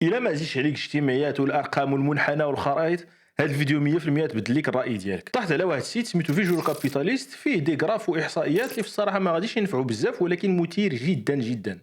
الا ما زيدش عليك الاجتماعيات والارقام والمنحنى والخرائط، هذا الفيديو 100% تبدل لك الراي ديالك. طحت على واحد السيت سميتو فيجوال كابيتاليست، فيه دي غراف واحصائيات اللي في الصراحه ما غاديش ينفعوا بزاف، ولكن مثير جدا جدا.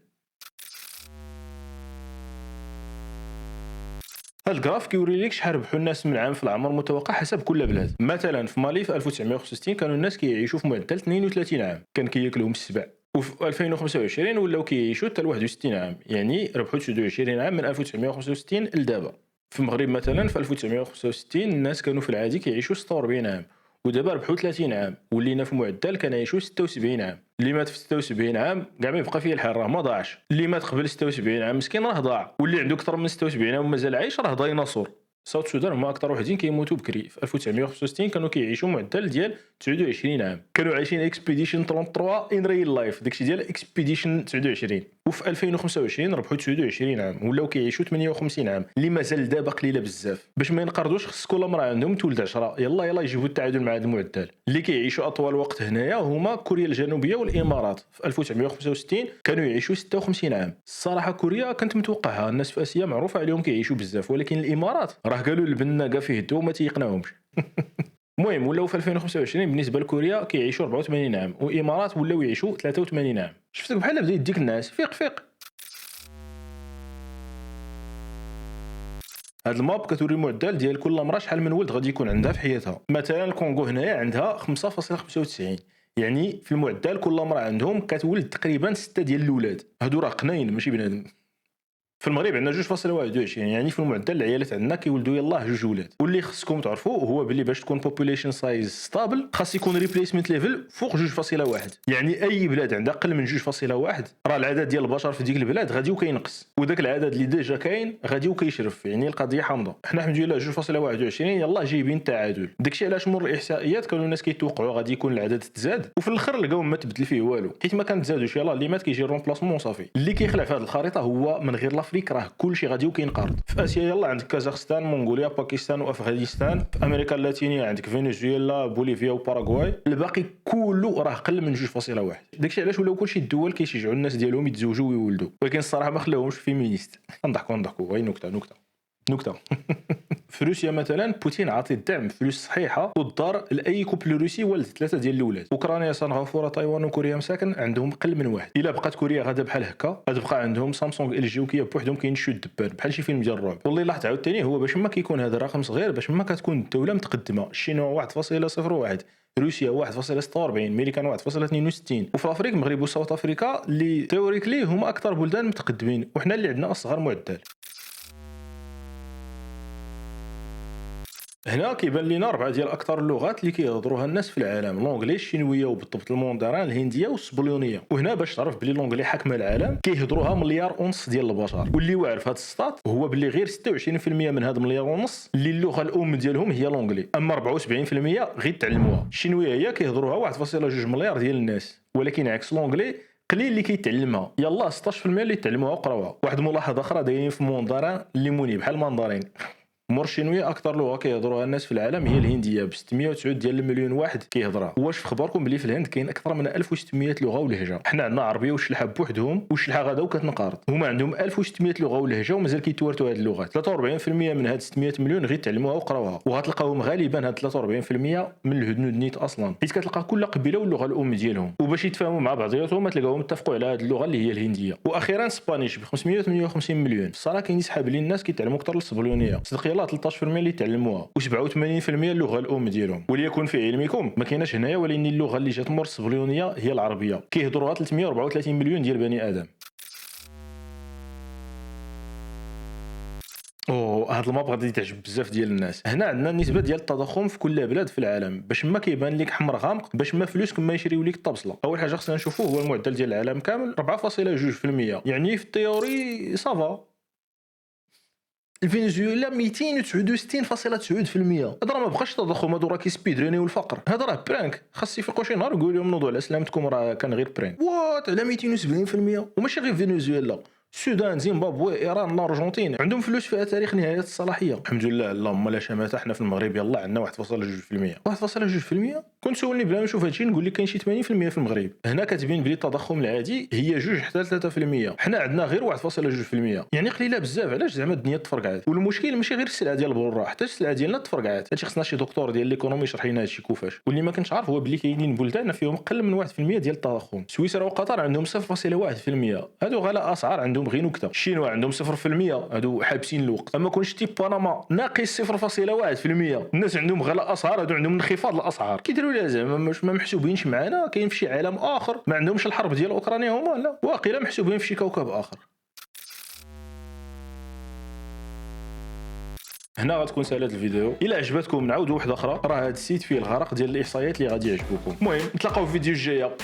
هاد الجراف كيوري لك شحال ربحوا الناس من عام في العمر المتوقع حسب كل بلاد. مثلا في مالي في 1965 كانوا الناس كيعيشوا في معدل 32 عام، كان كياكلهم السبع. وفي 2025 ولاو كيعيشوا حتى 61 عام، يعني ربحوا 29 عام من 1965 لدابا. في المغرب مثلا في 1965 الناس كانوا في العادي كيعيشوا 46 عام، ودابا ربحوا 30 عام، ولينا في معدل كنعيشوا 76 عام. اللي مات في 76 عام كاع ما يبقى فيه الحال، راه ما ضاعش. اللي مات قبل 76 عام مسكين راه ضاع، واللي عنده اكثر من 76 عام ومازال عايش راه ديناصور. ساوث السودان هما اكثر وحدين كيموتوا بكري. في 1965 كانوا كيعيشوا معدل ديال 29 عام، كانوا عايشين اكسبيديشن 33 ان ريل لايف، داكشي ديال اكسبيديشن 29. وفي 2025 ربحوا 29 عام، ولاو كيعيشوا 58 عام، اللي مازال دابا قليله بزاف. باش ما ينقرضوش خص كل مرة عندهم تولد 10. يلا يجيبوا التعادل مع هذا المعدل. اللي كيعيشوا اطول وقت هنايا هما كوريا الجنوبيه والامارات. في 1965 كانوا يعيشوا 56 عام. الصراحه كوريا كنت متوقعها، الناس في اسيا معروفه عليهم كيعيشوا بزاف، ولكن الامارات راه قالوا البنا كاع فيه الدو ما تيقناهمش. المهم ولاو في 2025 بالنسبه لكوريا كيعيشوا 84 عام، والامارات ولاو يعيشوا 83 عام. شفتك بحال بدا يديك الناس فيق فيق. هاد الماب كتوري المعدل ديال كل امراه شحال من ولد غادي يكون عندها في حياتها. مثلا الكونغو هنايا عندها 5.95، يعني في المعدل كل امراه عندهم كتولد تقريبا 6 ديال الاولاد. هادو راه قناين ماشي بنادم. في المغرب عندنا 2.21، يعني في المعدل العيالات عندنا كيولدوا يلاه جوج ولاد. واللي خصكم تعرفوا هو باللي باش تكون بوبوليشن سايز ستابل خاص يكون ريبليسمنت ليفل فوق 2.1. يعني اي بلاد عندها اقل من 2.1 راه العدد ديال البشر في ديك البلاد غادي وكينقص، وداك العدد اللي ديجا كاين غادي وكيشرف، يعني القضيه حامضه. حنا الحمد لله 2.21 يلاه جايبين التعادل. داكشي علاش مر الاحصائيات كانوا الناس كيتوقعوا غادي يكون العدد تزاد، وفي الاخر لقاو ما تبدل فيه والو، حيت ما كانتزادوش. يلاه اللي مات كيجي رومبلاسمون صافي. اللي كيخلع في هذه الخريطه هو من غير لافريك راه كلشي غادي وكينقرض. في اسيا يلا عندك كازاخستان، منغوليا، باكستان وافغانستان. في امريكا اللاتينيه عندك فنزويلا، بوليفيا وباراغواي. الباقي كله راه قل من 2.1. داكشي علاش ولاو كلشي الدول كيشجعوا الناس ديالهم يتزوجوا ويولدوا، ولكن الصراحه ما خلاوهمش فيمينيست. نضحكوا غير نكته. في روسيا مثلا بوتين عاطي الدعم فلوس صحيحه والدار لاي كوبل روسي ولد 3 ديال الاولاد. اوكرانيا، سنغافوره، تايوان وكوريا مساكن عندهم قل من واحد. الا بقات كوريا غادا بحال هكا غتبقى عندهم سامسونج ال جي وكيا بوحدهم كينشوا الدبان بحال شي فيلم ديال الرعب. واللي لاحظت عاوتاني هو باش ما كيكون هذا الرقم صغير، باش ما كتكون الدوله متقدمه. الصين 1.01، روسيا 1.46، امريكان 1.62. وفي افريقيا المغرب وساوث افريكا اللي تيوريكلي هما اكثر بلدان متقدمين، وحنا اللي عندنا اصغر معدل. هنا كيبان لينا 4 ديال اكثر اللغات اللي كيهضروها الناس في العالم: لونجلي، الشينويه وبالضبط المونداران، الهنديه والسبليونيه. وهنا باش تعرف بلي لونجلي حاكمه العالم كيهضروها مليار ونص ديال البشر. واللي واعر في هذا السطات هو بلي غير 26% من هذا مليار ونص اللي اللغه الام ديالهم هي لونجلي، اما 74% غير تعلموها. الشينويه هي كيهضروها 1.2 مليار ديال الناس، ولكن عكس لونجلي قليل اللي كيتعلمها. يلا 16% اللي تعلموها وقراوها. واحد الملاحظه اخرى دايرين في مونداران اللي موني بحال الماندارين. مور الشينويه اكثر لغه كيهضروها الناس في العالم هي الهنديه ب 609 ديال المليون واحد كيهضرها. واش في خباركم بلي في الهند كاين اكثر من 1600 لغه ولهجه؟ حنا عندنا عربيه والشلحه بوحدهم، والشلحه غادا وكتنقرض. هما عندهم 1600 لغه ولهجه ومازال كيتوارثوا هذه اللغات. 43% من هاد 600 مليون غير تعلموها وقراوها، وغتلقاوهم غالبا هاد 43% من الهدنود نيت اصلا، حيت كتلقى كل قبيله واللغه الام ديالهم، وباش يتفاهموا مع بعضياتهم تلقاهم اتفقوا على هاد اللغه اللي هي الهنديه. واخيرا سبانيش ب 558 مليون. الصراحه كاين سحاب لي الناس كيتعلموا اكثر الاسبانيه، صدق يلاه 13% اللي تعلموها، و87% اللغه الام ديالهم. وليكن في علمكم ما كايناش هنايا، ولكن اللغه اللي جات مور السبليونيه هي العربيه، كيهضروها 334 مليون ديال بني ادم. هاد الماب غادي تعجب بزاف ديال الناس. هنا عندنا النسبه ديال التضخم في كل بلاد في العالم، باش ما كيبان لك حمر غامق، باش ما فلوسكم ما يشريو لك الطبسله. اول حاجه خصنا نشوفوه هو المعدل ديال العالم كامل 4.2%، يعني في التيوري صافا. الفنزويلا 269.9%. هذا راه ما بقاش تضخم، هادو راه كيسبيدرينيو الفقر. هذا راه برانك، خاص يفيقوا شي نهار يقول لهم نوضوا على سلامتكم، راه كان غير برانك. وات على 270%. وماشي غير فنزويلا، السودان، زيمبابوي، ايران، الارجنتين عندهم فلوس فيها تاريخ نهايه الصلاحيه. الحمد لله اللهم لا شماتة، حنا في المغرب يلا عندنا 1.2%. 1.2%. كنت سولني بلا ما نشوف هادشي نقول لك كاين شي 80% في المغرب. هنا كاتبين بلي التضخم العادي هي 2 حتى 3%، حنا عندنا غير 1.2%. يعني قليله بزاف. علاش زعما الدنيا تفرقعات؟ والمشكل ماشي غير السلعه ديال البرا، حتى السلعه ديالنا تفرقعات. هادشي خصنا شي دكتور ديال ليكونومي يشرح لنا هادشي كيفاش. واللي ما كنتش عارف هو بلي كاينين بلدان فيهم اقل من 1% ديال التضخم. سويسرا وقطر عندهم 0.1%. هادو غلاء اسعار عندهم غير نكته. الشينوا عندهم 0%، هادو حابسين الوقت. اما كون شتي بنما ناقص 0.1%، الناس عندهم غلاء اسعار، هادو عندهم انخفاض الاسعار. كيديروا لها زعما ما محسوبينش معانا؟ كاين في شي عالم اخر ما عندهمش الحرب ديال اوكرانيا هما؟ لا، واقيلا محسوبين في شي كوكب اخر. هنا غتكون سالات الفيديو. الا عجبتكم نعاودوا واحده اخرى، راه هذا السيت فيه الغرق ديال الاحصائيات اللي غادي يعجبوكم. المهم نتلاقاو في الفيديو الجايه.